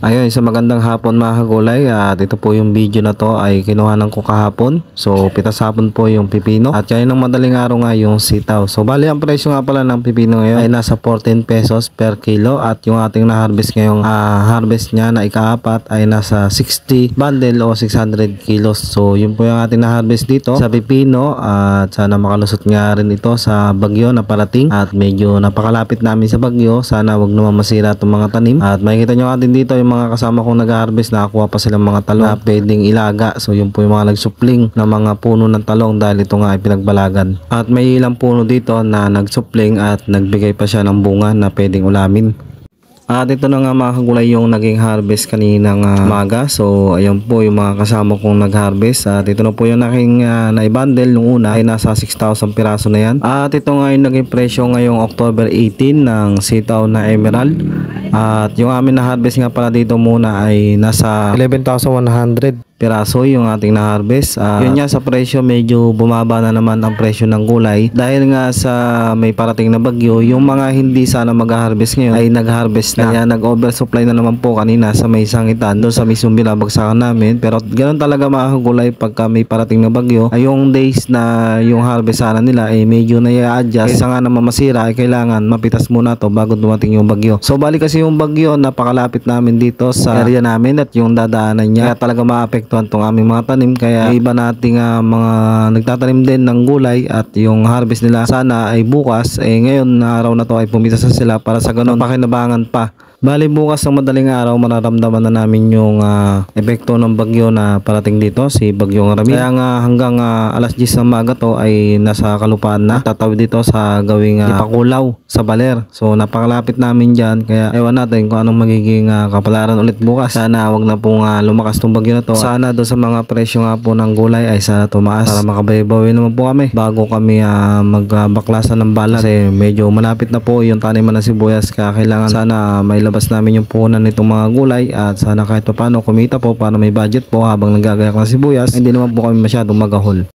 Ayun, isang magandang hapon mga kagulay, at ito po yung video na to ay kinuhanan ko kahapon. So pitas hapon po yung pipino at kaya ng madaling araw nga yung sitaw. So bali ang presyo nga pala ng pipino ngayon ay nasa 14 pesos per kilo, at yung ating na-harvest ngayong harvest niya na ikaapat ay nasa 60 bundle o 600 kilos. So yun po yung ating na-harvest dito sa pipino, at sana makalusot nga rin ito sa bagyo na parating, at medyo napakalapit namin sa bagyo. Sana wag naman masira itong mga tanim, at makikita nyo natin dito yung mga kasama kong nag-harvest, nakakuha pa silang mga talong na pwedeng ilaga. So yun po yung mga nagsupling ng mga puno ng talong dahil ito nga ay pinagbalagan. At may ilang puno dito na nagsupling at nagbigay pa siya ng bunga na pwedeng ulamin. At ito na nga mga kagulay yung naging harvest kaninang umaga. So ayun po yung mga kasama kong nag-harvest, at ito na po yung aking naibundle nung una ay nasa 6,000 piraso na yan. At ito nga yung naging presyo ngayong October 18 ng sitaw na emerald. At yung amin na harvest nga pala dito muna ay nasa 11,100 piraso yung ating na-harvest. Yun nga, sa presyo medyo bumaba na naman ang presyo ng gulay dahil nga sa may parating na bagyo. Yung mga hindi sana mag-harvest ngayon ay nag-harvest na. Kaya nag-oversupply na naman po kanina sa may sangitan doon sa mismong binabagsakan namin. Pero ganoon talaga mga gulay pagka may parating na bagyo, ay yung days na yung harvest sana nila ay medyo na-adjust. Kaysa nga naman masira ay kailangan mapitas muna to bago dumating yung bagyo. So bali kasi yung bagyo napakalapit namin dito sa area namin at yung dadaanan niya, kaya talaga ma-apektuhan tong aming mga tanim. Kaya iba nating mga nagtatanim din ng gulay, at yung harvest nila sana ay bukas, ngayon na araw na to ay pumitas na sila para sa ganun pakinabangan pa. Bali bukas ng madaling araw mararamdaman na namin yung epekto ng bagyo na parating dito, si Bagyong Ramil. Kaya nga hanggang alas 10 ng umaga to ay nasa kalupaan na, tatawid dito sa gawing Ipakulaw sa Baler. So napakalapit namin dyan, kaya ewan natin kung anong magiging kapalaran ulit bukas. Sana wag na pong lumakas tong bagyo na to. Sana doon sa mga presyo nga po ng gulay ay sana tumaas para makabawi naman po kami bago kami magbaklasan ng balag, kasi medyo malapit na po yung taniman ng sibuyas. Kaya kailangan sana may labas namin yung puhunan nitong mga gulay, at sana kahit paano kumita po para may budget po habang nagagayak ng sibuyas. Hindi naman po kami masyadong magahol.